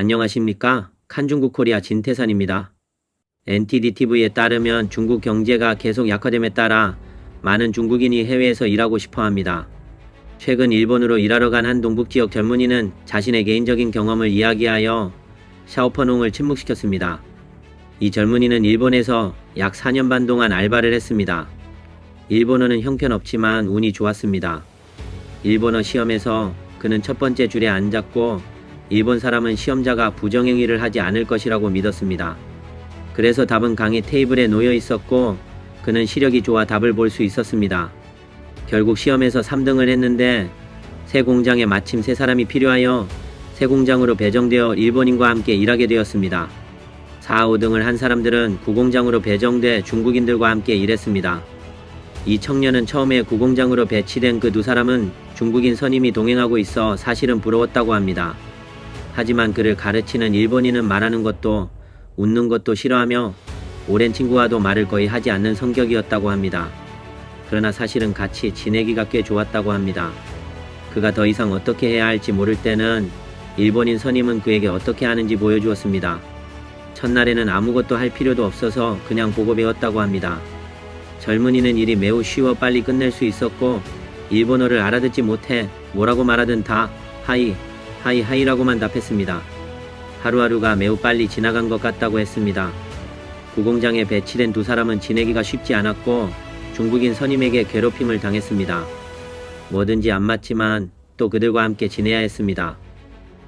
안녕하십니까? 칸중국코리아 진태산입니다. NTD-TV에 따르면 중국 경제가 계속 약화됨에 따라 많은 중국인이 해외에서 일하고 싶어 합니다. 최근 일본으로 일하러 간 한 동북지역 젊은이는 자신의 개인적인 경험을 이야기하여 샤오퍼농을 침묵시켰습니다. 이 젊은이는 일본에서 약 4년 반 동안 알바를 했습니다. 일본어는 형편없지만 운이 좋았습니다. 일본어 시험에서 그는 첫 번째 줄에 앉았고 일본 사람은 시험자가 부정행위를 하지 않을 것이라고 믿었습니다. 그래서 답은 강의 테이블에 놓여 있었고 그는 시력이 좋아 답을 볼 수 있었습니다. 결국 시험에서 3등을 했는데 새 공장에 마침 세 사람이 필요하여 새 공장으로 배정되어 일본인과 함께 일하게 되었습니다. 4, 5등을 한 사람들은 구공장으로 배정돼 중국인들과 함께 일했습니다. 이 청년은 처음에 구공장으로 배치된 그 두 사람은 중국인 선임이 동행하고 있어 사실은 부러웠다고 합니다. 하지만 그를 가르치는 일본인은 말하는 것도 웃는 것도 싫어하며 오랜 친구와도 말을 거의 하지 않는 성격이었다고 합니다. 그러나 사실은 같이 지내기가 꽤 좋았다고 합니다. 그가 더 이상 어떻게 해야 할지 모를 때는 일본인 선임은 그에게 어떻게 하는지 보여주었습니다. 첫날에는 아무것도 할 필요도 없어서 그냥 보고 배웠다고 합니다. 젊은이는 일이 매우 쉬워 빨리 끝낼 수 있었고 일본어를 알아듣지 못해 뭐라고 말하든 다 하이라고만 답했습니다. 하루하루가 매우 빨리 지나간 것 같다고 했습니다. 구공장에 배치된 두 사람은 지내기가 쉽지 않았고 중국인 선임에게 괴롭힘을 당했습니다. 뭐든지 안 맞지만 또 그들과 함께 지내야 했습니다.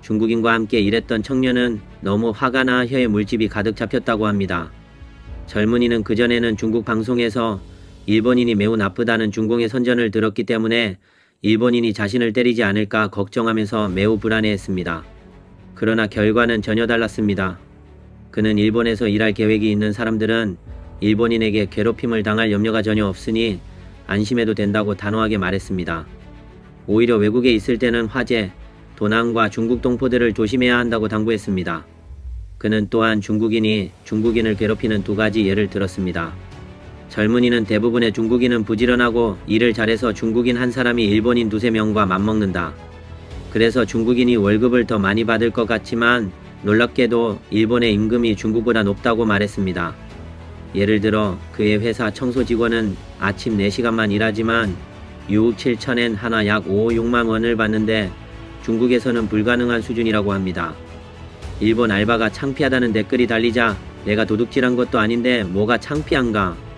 중국인과 함께 일했던 청년은 너무 화가 나 혀에 물집이 가득 잡혔다고 합니다. 젊은이는 그전에는 중국 방송에서 일본인이 매우 나쁘다는 중공의 선전을 들었기 때문에 일본인이 자신을 때리지 않을까 걱정하면서 매우 불안해했습니다. 그러나 결과는 전혀 달랐습니다. 그는 일본에서 일할 계획이 있는 사람들은 일본인에게 괴롭힘을 당할 염려가 전혀 없으니 안심해도 된다고 단호하게 말했습니다. 오히려 외국에 있을 때는 화재, 도난과 중국 동포들을 조심해야 한다고 당부했습니다. 그는 또한 중국인이 중국인을 괴롭히는 두 가지 예를 들었습니다. 젊은이는 대부분의 중국인은 부지런하고 일을 잘해서 중국인 한 사람이 일본인 두세 명과 맞먹는다. 그래서 중국인이 월급을 더 많이 받을 것 같지만 놀랍게도 일본의 임금이 중국보다 높다고 말했습니다. 예를 들어 그의 회사 청소 직원은 아침 4시간만 일하지만 6억 7천엔 하나 약 5, 6만 원을 받는데 중국에서는 불가능한 수준이라고 합니다. 일본 알바가 창피하다는 댓글이 달리자 내가 도둑질한 것도 아닌데 뭐가 창피한가?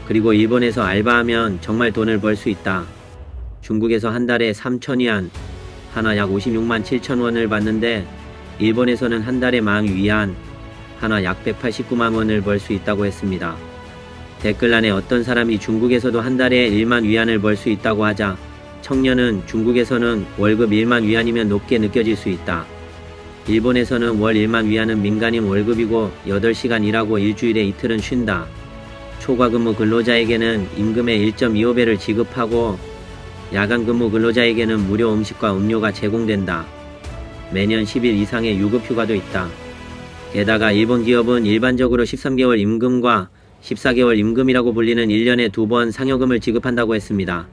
그리고 일본에서 알바하면 정말 돈을 벌 수 있다. 중국에서 한 달에 3,000위안, 하나 약 56만 7천 원을 받는데 일본에서는 한 달에 10,000위안, 하나 약 189만 원을 벌 수 있다고 했습니다. 댓글란에 어떤 사람이 중국에서도 한 달에 1만 위안을 벌 수 있다고 하자 청년은 중국에서는 월급 1만 위안이면 높게 느껴질 수 있다. 일본에서는 월 1만 위안은 민간인 월급이고 8시간 일하고 일주일에 이틀은 쉰다. 초과근무 근로자에게는 임금의 1.25배를 지급하고 야간 근무 근로자에게는 무료 음식과 음료가 제공된다. 매년 10일 이상의 유급휴가도 있다. 게다가 일본 기업은 일반적으로 13개월 임금과 14개월 임금이라고 불리는 1년에 2번 상여금을 지급한다고 했습니다.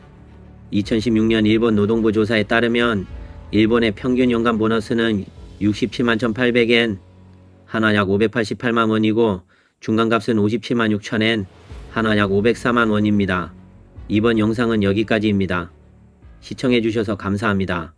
2016년 일본 노동부 조사에 따르면 일본의 평균 연간 보너스는 67만 1,800엔, 하나 약 588만 원이고 중간값은 57만 6천엔, 하나 약 504만 원입니다. 이번 영상은 여기까지입니다. 시청해주셔서 감사합니다.